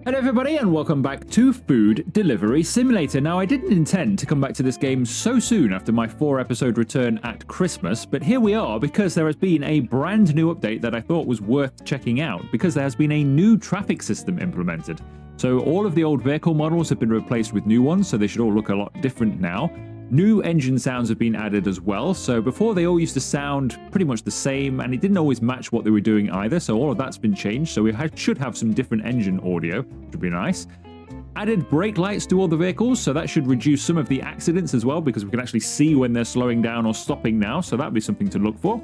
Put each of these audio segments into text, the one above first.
Hello everybody and welcome back to Food Delivery Simulator. Now I didn't intend to come back to this game so soon after my 4-episode return at Christmas, but here we are because there has been a brand new update that I thought was worth checking out because there has been a new traffic system implemented. So all of the old vehicle models have been replaced with new ones, so they should all look a lot different now. New engine sounds have been added as well, so before they all used to sound pretty much the same and it didn't always match what they were doing either, so all of that's been changed, so we should have some different engine audio, which would be nice. Added brake lights to all the vehicles, so that should reduce some of the accidents as well because we can actually see when they're slowing down or stopping now, so that'd be something to look for.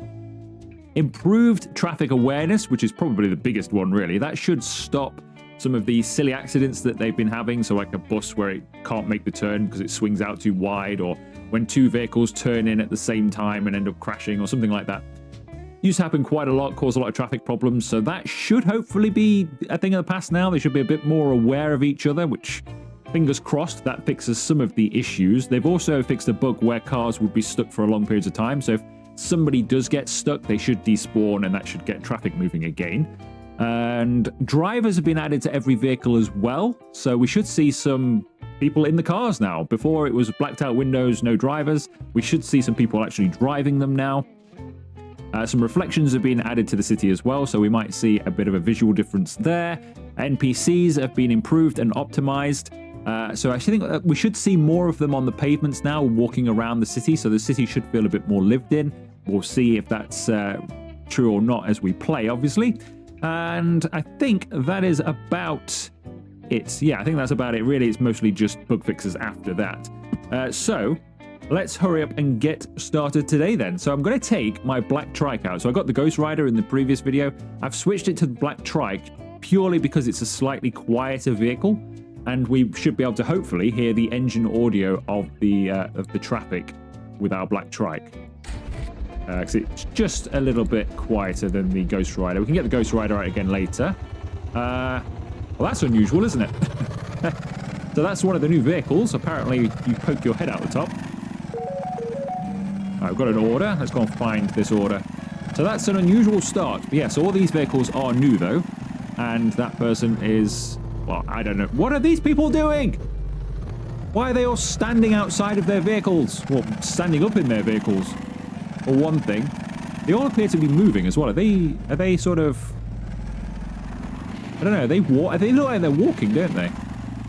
Improved traffic awareness, which is probably the biggest one really, that should stop some of the silly accidents that they've been having, so like a bus where it can't make the turn because it swings out too wide, or when two vehicles turn in at the same time and end up crashing or something like that. Used to happen quite a lot, cause a lot of traffic problems, so that should hopefully be a thing of the past now. They should be a bit more aware of each other, which, fingers crossed, that fixes some of the issues. They've also fixed a bug where cars would be stuck for a long periods of time, so if somebody does get stuck, they should despawn and that should get traffic moving again. And drivers have been added to every vehicle as well, so we should see some people in the cars now. Before it was blacked out windows, no drivers. We should see some people actually driving them now. Some reflections have been added to the city as well, so we might see a bit of a visual difference there. NPCs have been improved and optimized. So I think we should see more of them on the pavements now, walking around the city, so the city should feel a bit more lived in. We'll see if that's true or not as we play, obviously. And I think that is about it. Yeah, I think that's about it. Really, it's mostly just bug fixes after that. So let's hurry up and get started today then. So I'm going to take my black trike out. So I got the Ghost Rider in the previous video. I've switched it to the black trike purely because it's a slightly quieter vehicle, and we should be able to hopefully hear the engine audio of the traffic with our black trike. Because it's just a little bit quieter than the Ghost Rider. We can get the Ghost Rider out again later. Well, that's unusual, isn't it? So that's one of the new vehicles. Apparently, you poke your head out the top. Right, we've got an order. Let's go and find this order. So that's an unusual start. But yes, all these vehicles are new, though. And that person is... well, I don't know. What are these people doing? Why are they all standing outside of their vehicles? Well, standing up in their vehicles. For one thing, they all appear to be moving as well. Are they sort of... I don't know, they look like they're walking, don't they?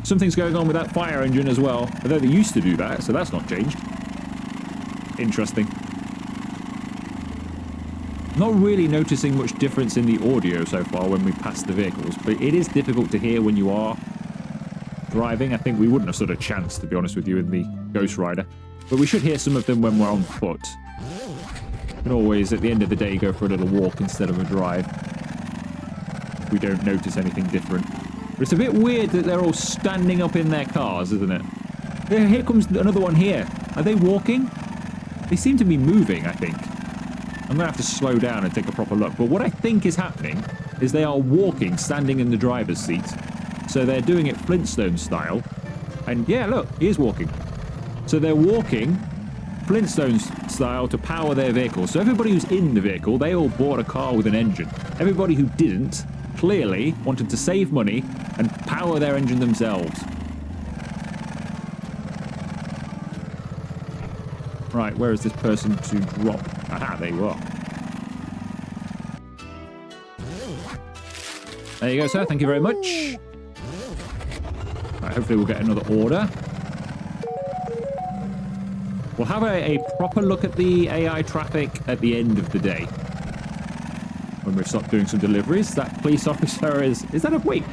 Something's going on with that fire engine as well. Although they used to do that, so that's not changed. Interesting. Not really noticing much difference in the audio so far when we pass the vehicles, but it is difficult to hear when you are driving. I think we wouldn't have stood a chance, to be honest with you, in the Ghost Rider. But we should hear some of them when we're on foot. We can always, at the end of the day, go for a little walk instead of a drive. We don't notice anything different. But it's a bit weird that they're all standing up in their cars, isn't it? Here comes another one here. Are they walking? They seem to be moving, I think. I'm going to have to slow down and take a proper look. But what I think is happening is they are walking, standing in the driver's seat. So they're doing it Flintstone style. And yeah, look, he is walking. So they're walking Flintstones style to power their vehicle. So everybody who's in the vehicle, they all bought a car with an engine. Everybody who didn't clearly wanted to save money and power their engine themselves. Right, where is this person to drop? Aha, there you are. There you go, sir. Thank you very much. Right, hopefully we'll get another order. We'll have a proper look at the AI traffic at the end of the day. When we've stopped doing some deliveries. That police officer is that a... wait.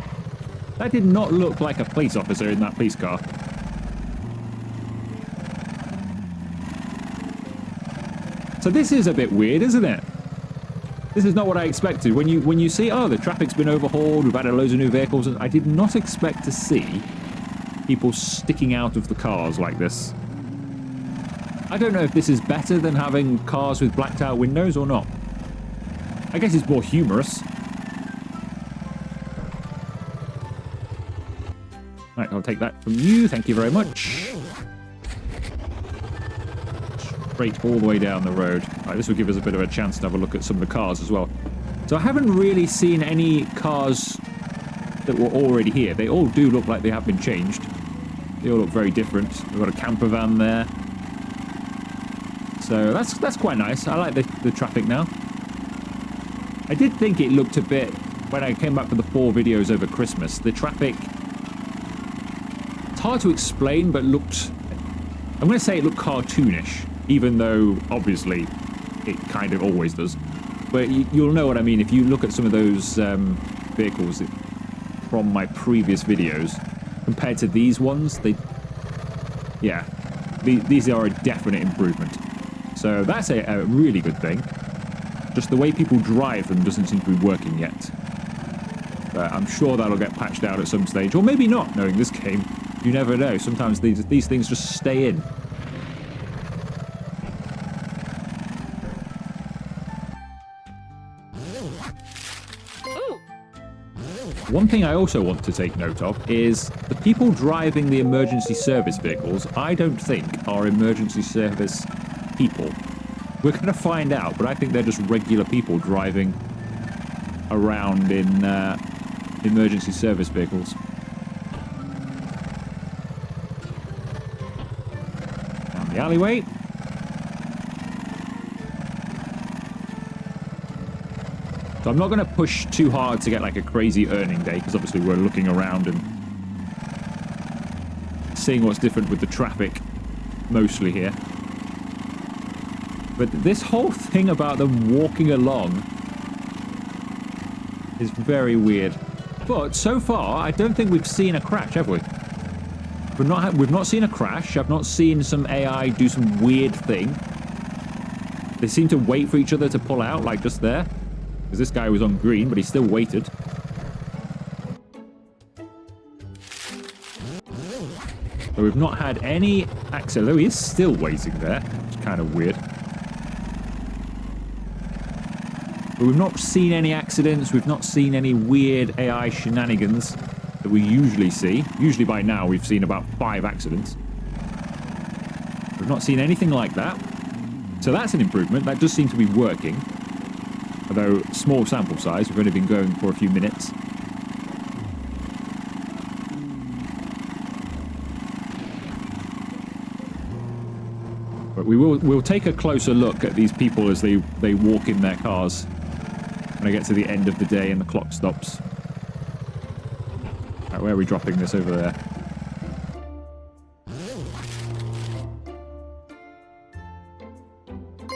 That did not look like a police officer in that police car. So this is a bit weird, isn't it? This is not what I expected. When you see, oh, the traffic's been overhauled, we've added loads of new vehicles, and I did not expect to see people sticking out of the cars like this. I don't know if this is better than having cars with blacked out windows or not. I guess it's more humorous. Right, I'll take that from you. Thank you very much. Straight all the way down the road. Right, this will give us a bit of a chance to have a look at some of the cars as well. So I haven't really seen any cars that were already here. They all do look like they have been changed. They all look very different. We've got a camper van there. So that's quite nice. I like the traffic now. I did think it looked a bit, when I came back for the 4 videos over Christmas, the traffic, it's hard to explain, but looked, I'm going to say it looked cartoonish, even though obviously it kind of always does. But you'll know what I mean if you look at some of those vehicles from my previous videos compared to these ones. These are a definite improvement. So that's a really good thing. Just the way people drive them doesn't seem to be working yet. But I'm sure that'll get patched out at some stage, or maybe not, knowing this game. You never know. Sometimes these things just stay in. One thing I also want to take note of is the people driving the emergency service vehicles, I don't think are emergency service people. We're going to find out, but I think they're just regular people driving around in emergency service vehicles. Down the alleyway. So I'm not going to push too hard to get like a crazy earning day, because obviously we're looking around and seeing what's different with the traffic mostly here. But this whole thing about them walking along is very weird. But so far, I don't think we've seen a crash, have we? We've not seen a crash. I've not seen some AI do some weird thing. They seem to wait for each other to pull out, like just there. Because this guy was on green, but he still waited. So we've not had any accident. Though he is still waiting there. It's kind of weird. But we've not seen any accidents. We've not seen any weird AI shenanigans that we usually see. Usually by now we've seen about 5 accidents. We've not seen anything like that. So that's an improvement. That does seem to be working. Although, small sample size, we've only been going for a few minutes. But we'll take a closer look at these people as they walk in their cars when I get to the end of the day and the clock stops. Right, where are we dropping this over there?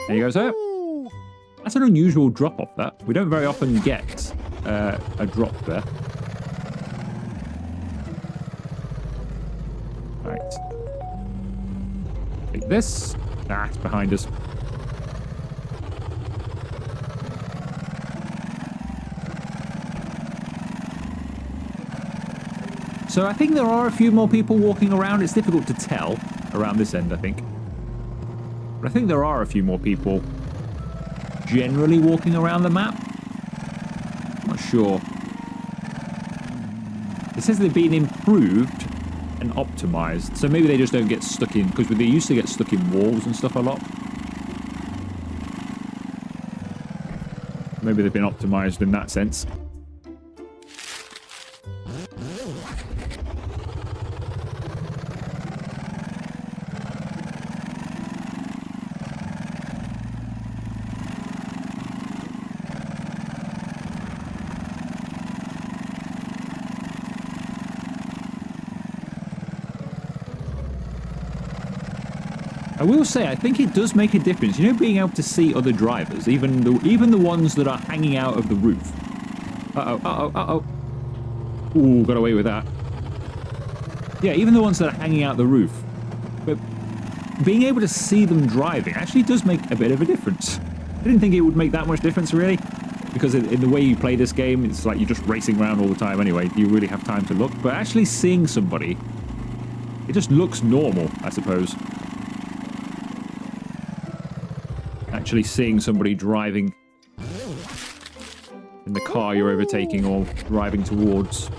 There you go, sir. That's an unusual drop-off, that. We don't very often get a drop there. Right. Take this. Ah, it's behind us. So I think there are a few more people walking around. It's difficult to tell around this end, I think. But I think there are a few more people generally walking around the map. Not sure. It says they've been improved and optimized, so maybe they just don't get stuck in, because they used to get stuck in walls and stuff a lot. Maybe they've been optimized in that sense. I will say, I think it does make a difference. You know, being able to see other drivers, even the ones that are hanging out of the roof. Ooh, got away with that. Yeah, even the ones that are hanging out the roof. But being able to see them driving actually does make a bit of a difference. I didn't think it would make that much difference, really. Because in the way you play this game, it's like you're just racing around all the time anyway. You really have time to look. But actually seeing somebody, it just looks normal, I suppose. Actually seeing somebody driving in the car you're overtaking or driving towards.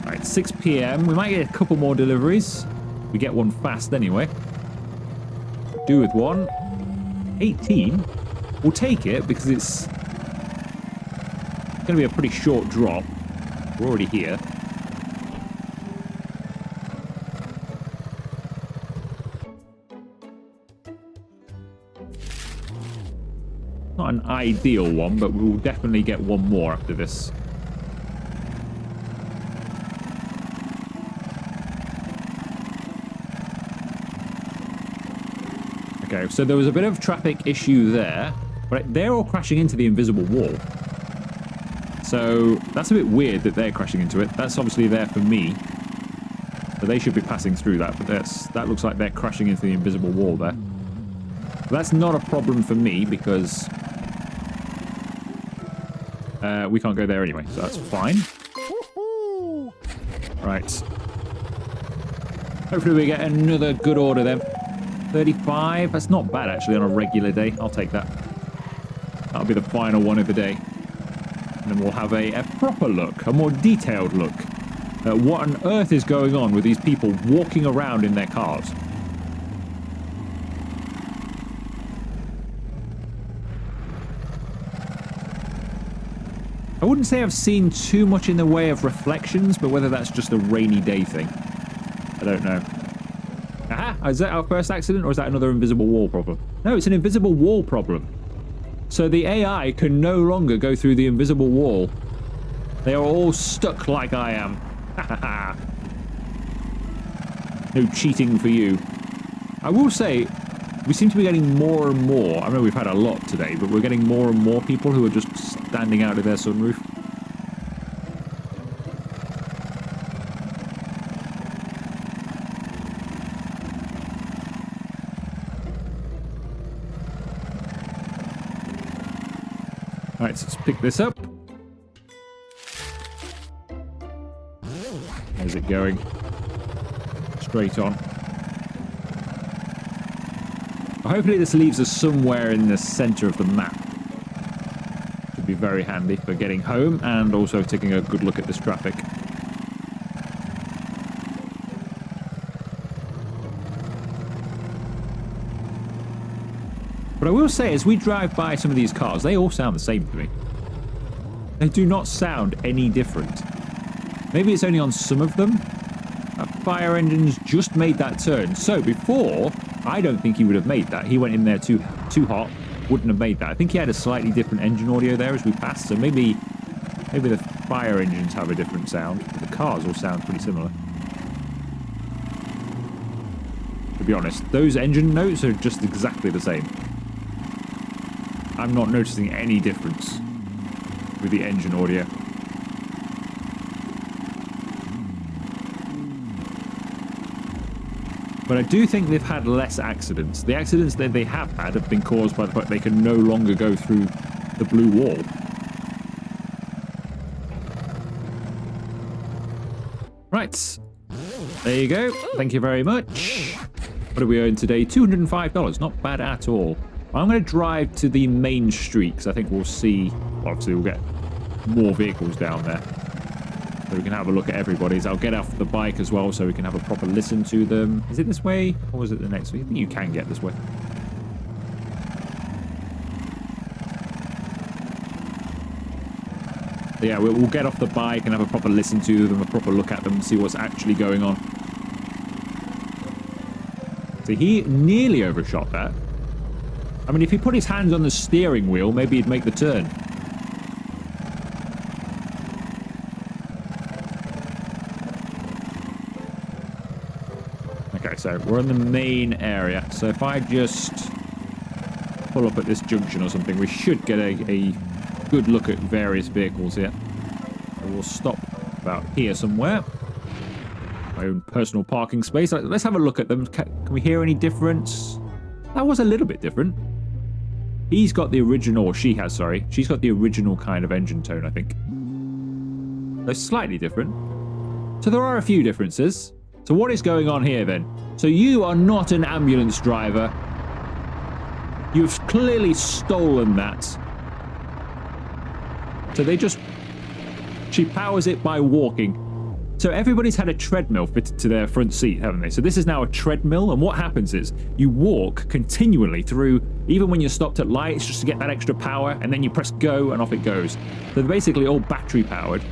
Alright, 6 PM. We might get a couple more deliveries. We get one fast anyway. Do with one. 18. We'll take it because it's going to be a pretty short drop. We're already here. Not an ideal one, but we'll definitely get one more after this. Okay, so there was a bit of traffic issue there, but they're all crashing into the invisible wall. So that's a bit weird that they're crashing into it. That's obviously there for me. So they should be passing through that, but that looks like they're crashing into the invisible wall there. But that's not a problem for me because we can't go there anyway, so that's fine. Right. Hopefully we get another good order then. 35, that's not bad actually on a regular day. I'll take that. That'll be the final one of the day. And then we'll have a proper look, a more detailed look at what on earth is going on with these people walking around in their cars. I wouldn't say I've seen too much in the way of reflections, but whether that's just a rainy day thing, I don't know. Aha! Is that our first accident, or is that another invisible wall problem? No, it's an invisible wall problem. So the AI can no longer go through the invisible wall. They are all stuck like I am. No cheating for you. I will say, we seem to be getting more and more. I know we've had a lot today, but we're getting more and more people who are just standing out of their sunroof. Alright, so let's pick this up. How's it going? Straight on. Hopefully this leaves us somewhere in the center of the map. Should be very handy for getting home and also taking a good look at this traffic. But I will say, as we drive by some of these cars, they all sound the same to me. They do not sound any different. Maybe it's only on some of them. That fire engine's just made that turn. So before, I don't think he would have made that. He went in there too hot, wouldn't have made that. I think he had a slightly different engine audio there as we passed, so maybe the fire engines have a different sound. But the cars all sound pretty similar. To be honest, those engine notes are just exactly the same. I'm not noticing any difference with the engine audio. But I do think they've had less accidents. The accidents that they have had have been caused by the fact they can no longer go through the blue wall. Right. There you go. Thank you very much. What do we earn today? $205. Not bad at all. I'm going to drive to the main street because I think we'll see, obviously we'll get more vehicles down there. So we can have a look at everybody's. I'll get off the bike as well so we can have a proper listen to them. Is it this way or was it the next way? I think you can get this way. So yeah, we'll get off the bike and have a proper listen to them, a proper look at them, see what's actually going on. So he nearly overshot that. I mean, if he put his hands on the steering wheel, maybe he'd make the turn. Okay, so we're in the main area. So if I just pull up at this junction or something, we should get a good look at various vehicles here. So we'll stop about here somewhere. My own personal parking space. Let's have a look at them. Can we hear any difference? That was a little bit different. He's got the original, or she has, sorry. She's got the original kind of engine tone, I think. They're slightly different. So there are a few differences. So what is going on here then? So you are not an ambulance driver. You've clearly stolen that. So she powers it by walking. So everybody's had a treadmill fitted to their front seat, haven't they? So this is now a treadmill, and what happens is you walk continually through, even when you're stopped at lights, just to get that extra power, and then you press go and off it goes. So they're basically all battery powered.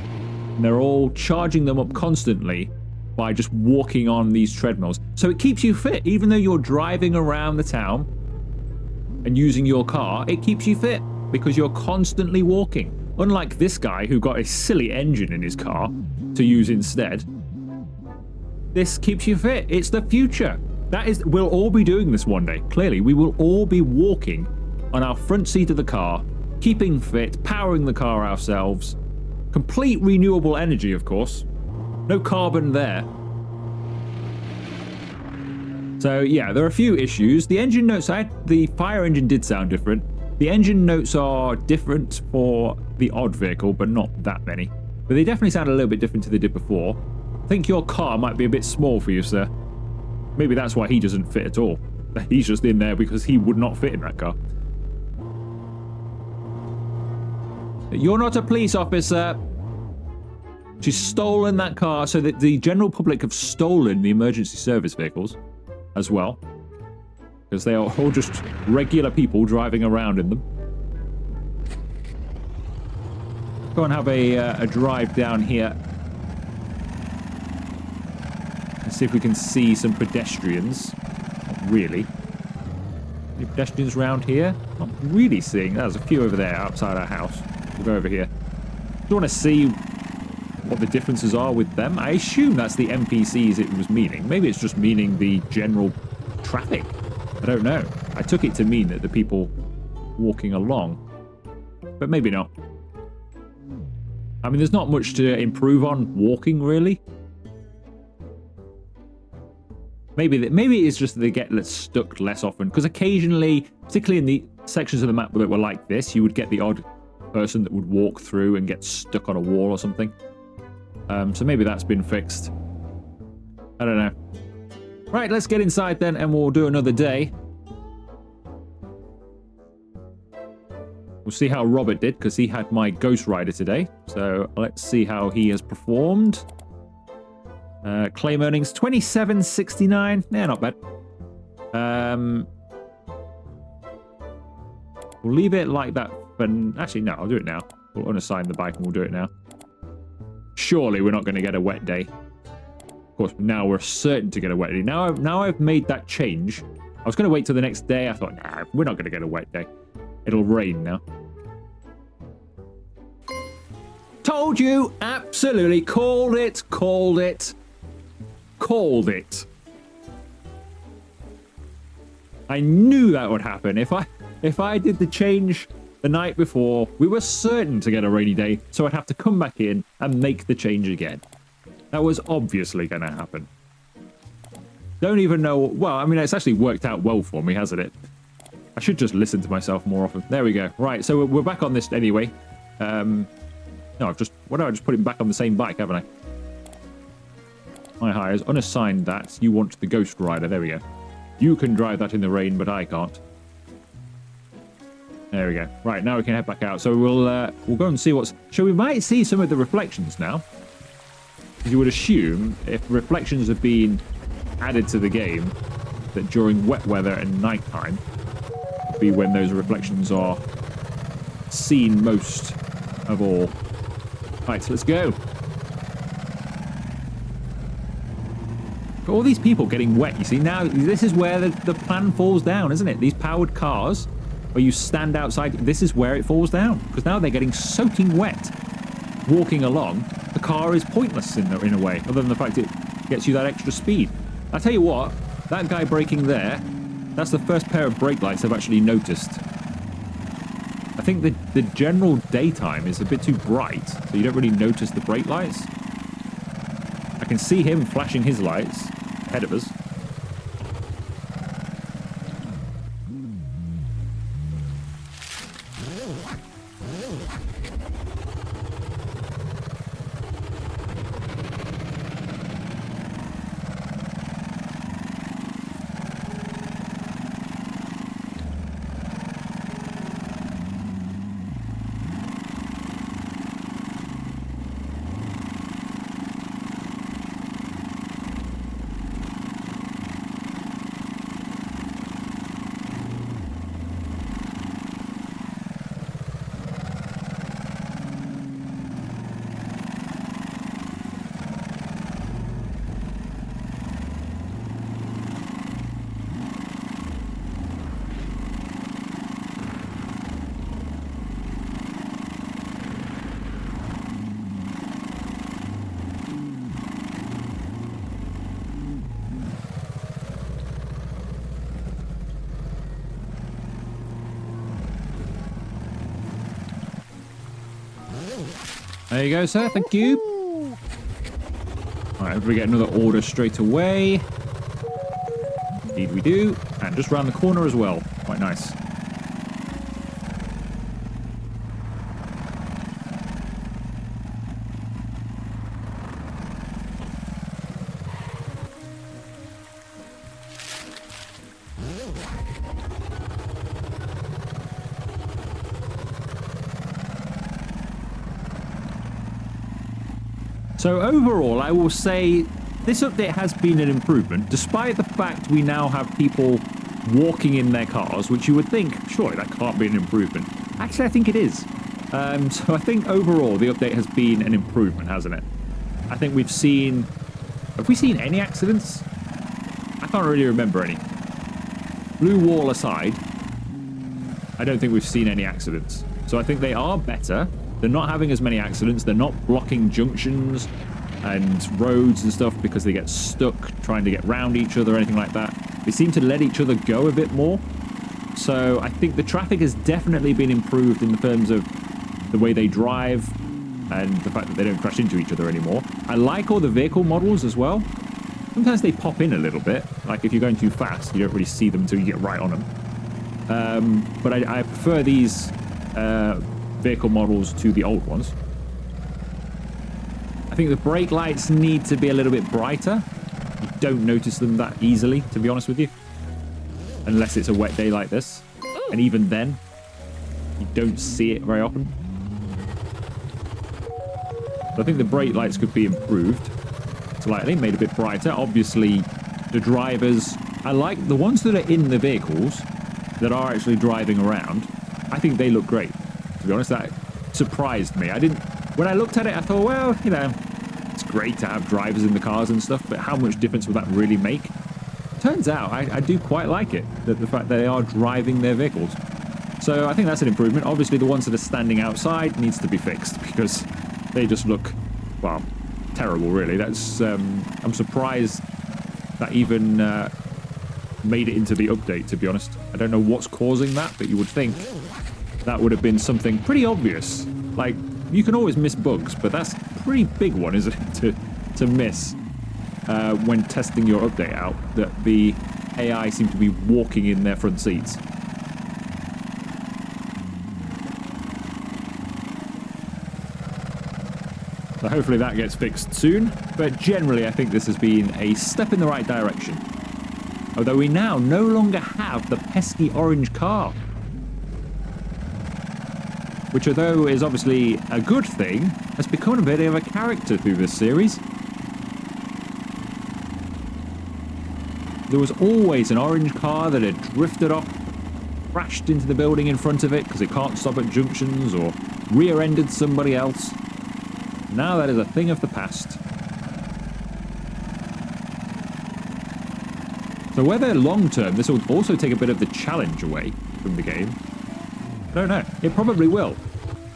And they're all charging them up constantly by just walking on these treadmills. So it keeps you fit. Even though you're driving around the town and using your car, it keeps you fit because you're constantly walking. Unlike this guy who got a silly engine in his car to use instead. This keeps you fit. It's the future. We'll all be doing this one day. Clearly, we will all be walking on our front seat of the car, keeping fit, powering the car ourselves. Complete renewable energy, of course. No carbon there. So yeah, there are a few issues. The engine notes, the fire engine did sound different. The engine notes are different for the odd vehicle, but not that many. But they definitely sound a little bit different to they did before. I think your car might be a bit small for you, sir. Maybe that's why he doesn't fit at all. He's just in there because he would not fit in that car. You're not a police officer. She's stolen that car, so that the general public have stolen the emergency service vehicles as well. Because they are all just regular people driving around in them. Go and have a drive down here. Let's see if we can see some pedestrians. Not really. Any pedestrians around here? Not really seeing. There's a few over there outside our house. We'll go over here. Do you want to see what the differences are with them? I assume that's the NPCs it was meaning. Maybe it's just meaning the general traffic. I don't know. I took it to mean that the people walking along. But maybe not. I mean, there's not much to improve on walking, really. Maybe it's just that they get stuck less often. Because occasionally, particularly in the sections of the map that were like this, you would get the odd person that would walk through and get stuck on a wall or something. So maybe that's been fixed. I don't know. Right, let's get inside then and we'll do another day. We'll see how Robert did because he had my Ghost Rider today. So let's see how he has performed. Claim earnings 27.69. Yeah, not bad. We'll leave it like that. But actually, no, I'll do it now. We'll unassign the bike and we'll do it now. Surely we're not going to get a wet day. Of course, now we're certain to get a wet day. Now I've made that change. I was going to wait till the next day. I thought, nah, we're not going to get a wet day. It'll rain now. Told you! Absolutely. Called it. Called it. Called it. I knew that would happen. If I did the change the night before, we were certain to get a rainy day, so I'd have to come back in and make the change again. That was obviously going to happen. Don't even know... Well, I mean, it's actually worked out well for me, hasn't it? I should just listen to myself more often. There we go. Right, so we're back on this anyway. No, I've just... Why don't I just put him back on the same bike, haven't I? My hires. Unassigned that. You want the Ghost Rider. There we go. You can drive that in the rain, but I can't. There we go. Right, now we can head back out. So we'll go and see what's... So we might see some of the reflections now. You would assume if reflections have been added to the game, that during wet weather and nighttime would be when those reflections are seen most of all. Right, so let's go. All these people getting wet, you see. Now, this is where the plan falls down, isn't it? These powered cars, where you stand outside, this is where it falls down. Because now they're getting soaking wet walking along. The car is pointless in a way, other than the fact it gets you that extra speed. I tell you what, that guy braking there, that's the first pair of brake lights I've actually noticed. I think the general daytime is a bit too bright, so you don't really notice the brake lights. I can see him flashing his lights ahead of us. There you go, sir. Thank you. All right, we get another order straight away. Indeed we do. And just round the corner as well. Quite nice. So overall, I will say this update has been an improvement, despite the fact we now have people walking in their cars, which you would think, surely that can't be an improvement. Actually, I think it is. So I think overall, the update has been an improvement, hasn't it? I think we've seen... Have we seen any accidents? I can't really remember any. Blue wall aside, I don't think we've seen any accidents. So I think they are better. They're not having as many accidents. They're not blocking junctions and roads and stuff because they get stuck trying to get round each other or anything like that. They seem to let each other go a bit more. So I think the traffic has definitely been improved in terms of the way they drive and the fact that they don't crash into each other anymore. I like all the vehicle models as well. Sometimes they pop in a little bit. Like if you're going too fast, you don't really see them until you get right on them. But I prefer these vehicle models to the old ones. I think the brake lights need to be a little bit brighter. You don't notice them that easily, to be honest with you. Unless it's a wet day like this. And even then, you don't see it very often. So I think the brake lights could be improved slightly, made a bit brighter. Obviously, the drivers, I like the ones that are in the vehicles that are actually driving around. I think they look great. To be honest, that surprised me. When I looked at it, I thought, well, you know, it's great to have drivers in the cars and stuff, but how much difference will that really make? Turns out, I do quite like it, the fact that they are driving their vehicles. So I think that's an improvement. Obviously, the ones that are standing outside needs to be fixed because they just look, well, terrible, really. That's I'm surprised that even made it into the update, to be honest. I don't know what's causing that, but you would think that would have been something pretty obvious. Like, you can always miss bugs, but that's a pretty big one, isn't it, to miss when testing your update out, that the AI seem to be walking in their front seats. So hopefully that gets fixed soon, but generally I think this has been a step in the right direction. Although we now no longer have the pesky orange car, which although is obviously a good thing, has become a bit of a character through this series. There was always an orange car that had drifted off, crashed into the building in front of it because it can't stop at junctions, or rear-ended somebody else. Now that is a thing of the past. So whether long-term this will also take a bit of the challenge away from the game, I don't know. It probably will.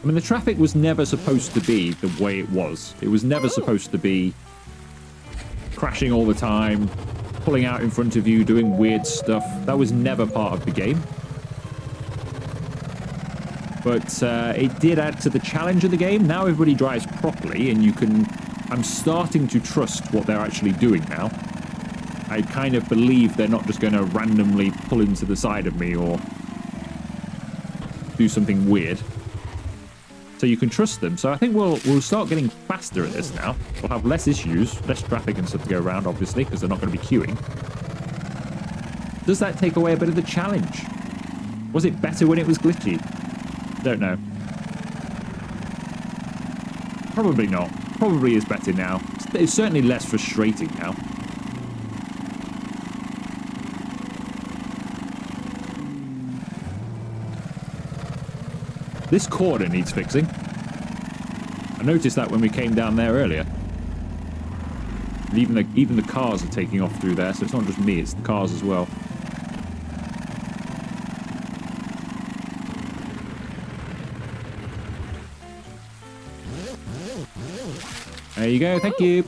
I mean, the traffic was never supposed to be the way it was. It was never supposed to be crashing all the time, pulling out in front of you, doing weird stuff. That was never part of the game. But it did add to the challenge of the game. Now everybody drives properly, and you can... I'm starting to trust what they're actually doing now. I kind of believe they're not just going to randomly pull into the side of me or do something weird. So you can trust them. So I think we'll start getting faster at this now. We'll have less issues, less traffic and stuff to go around, obviously, because they're not going to be queuing. Does that take away a bit of the challenge? Was it better when it was glitchy? Don't know. Probably not. Probably is better now. It's certainly less frustrating now. This corner needs fixing. I noticed that when we came down there earlier. And even the cars are taking off through there, so it's not just me, it's the cars as well. There you go, thank you.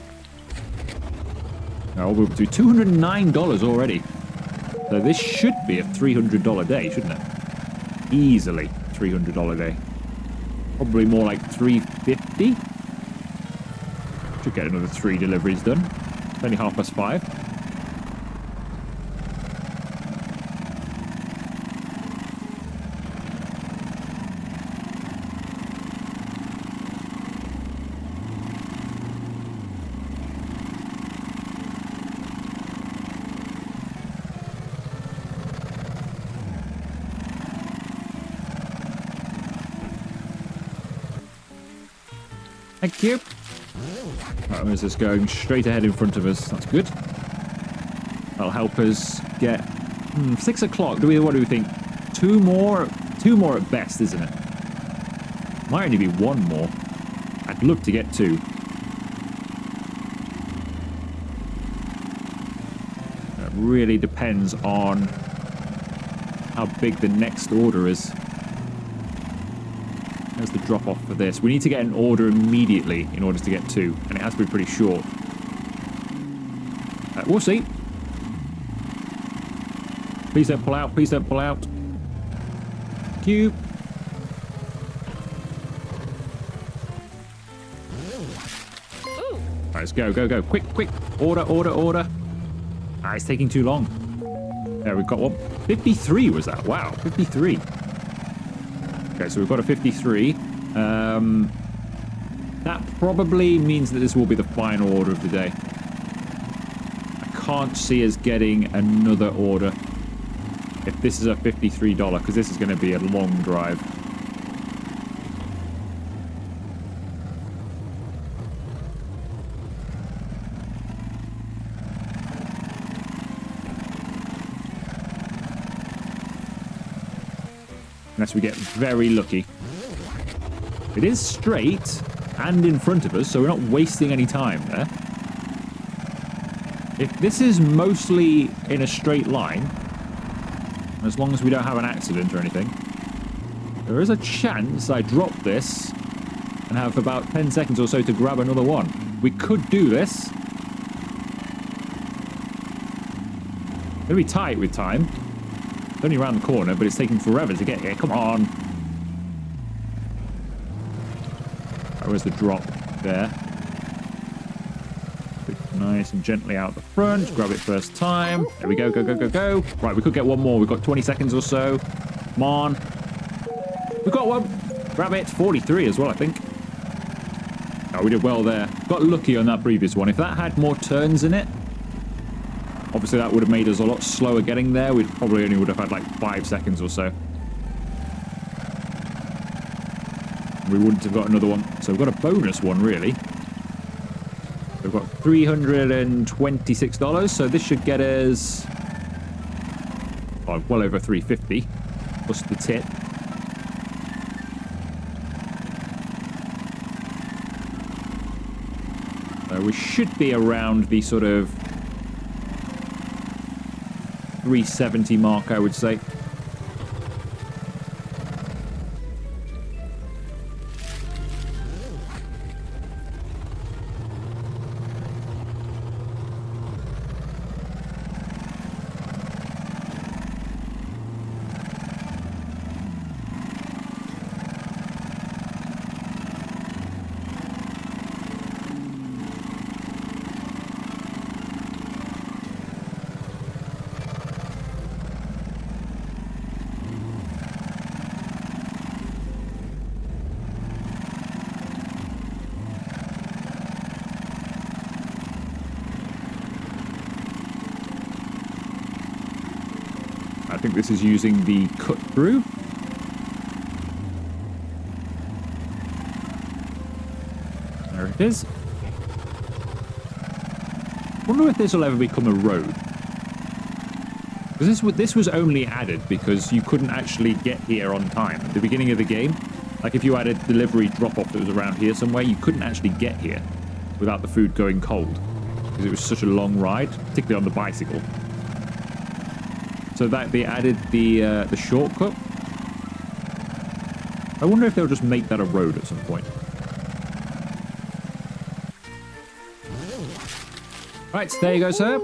Now we're up to $209 already. So this should be a $300 day, shouldn't it? Easily $300 day. Probably more like $350 Should get another 3 deliveries done. It's only 5:30. Thank you. Right, where's this going? Straight ahead in front of us. That's good. That'll help us get 6 o'clock. What do we think? 2 more? 2 more at best, isn't it? Might only be 1 more. I'd love to get 2. It really depends on how big the next order is. There's the drop off for this. We need to get an order immediately in order to get 2, and it has to be pretty short. We'll see. Please don't pull out. Please don't pull out. Cube. Right, let's go, go, go. Quick, quick. Order, order, order. Ah, it's taking too long. There, we've got one. 53 was that? Wow, 53. Okay, so we've got a 53. That probably means that this will be the final order of the day. I can't see us getting another order if this is a $53, because this is going to be a long drive. Unless we get very lucky. It is straight and in front of us, so we're not wasting any time there. If this is mostly in a straight line, as long as we don't have an accident or anything, there is a chance I drop this and have about 10 seconds or so to grab another one. We could do this. Gonna be tight with time. It's only around the corner, but it's taking forever to get here. Come on. Right, where's the drop? There. Nice and gently out the front. Grab it first time. There we go, go, go, go, go. Right, we could get one more. We've got 20 seconds or so. Come on. We've got one. Grab it. 43 as well, I think. Oh, we did well there. Got lucky on that previous one. If that had more turns in it, obviously that would have made us a lot slower getting there. We'd probably only would have had like 5 seconds or so. We wouldn't have got another one. So we've got a bonus one, really. We've got $326, so this should get us well over $350 plus the tip. We should be around the sort of 370 mark, I would say. I think this is using the cut through. There it is. Wonder if this will ever become a road. Because this was only added because you couldn't actually get here on time. At the beginning of the game, like if you had a delivery drop-off that was around here somewhere, you couldn't actually get here without the food going cold. Because it was such a long ride, particularly on the bicycle. So that they added the shortcut. I wonder if they'll just make that a road at some point. Right, there you go, sir.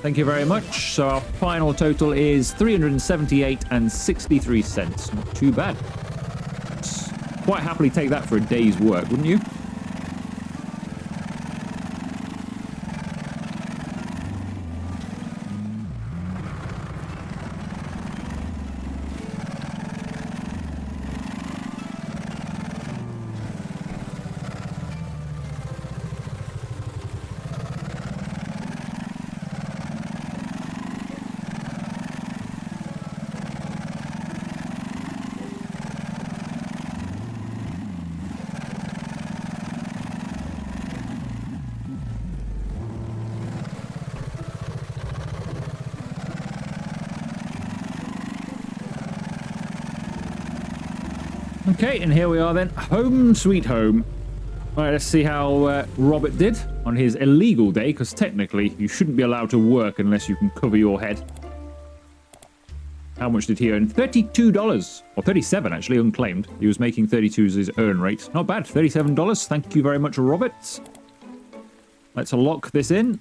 Thank you very much. So our final total is $378.63. Not too bad. Quite happily take that for a day's work, wouldn't you? Okay, and here we are then. Home sweet home. All right, let's see how Robert did on his illegal day, because technically you shouldn't be allowed to work unless you can cover your head. How much did he earn? $32, or $37 actually, unclaimed. He was making 32 as his earn rate. Not bad, $37. Thank you very much, Robert. Let's lock this in.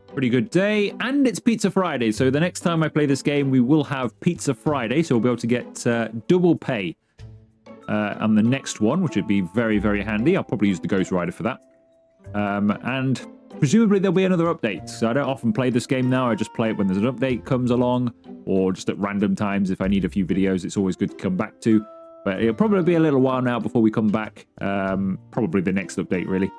Pretty good day, and it's Pizza Friday, so the next time I play this game, we will have Pizza Friday, so we'll be able to get double pay on the next one, which would be very, very handy. I'll probably use the Ghost Rider for that. And presumably there'll be another update. So I don't often play this game now. I just play it when there's an update comes along, or just at random times if I need a few videos. It's always good to come back to. But it'll probably be a little while now before we come back. Probably the next update, really,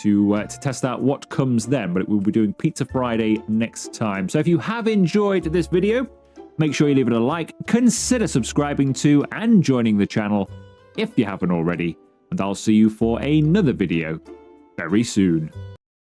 to test out what comes then. But we'll be doing Pizza Friday next time. So if you have enjoyed this video, make sure you leave it a like. Consider subscribing to and joining the channel if you haven't already. And I'll see you for another video very soon.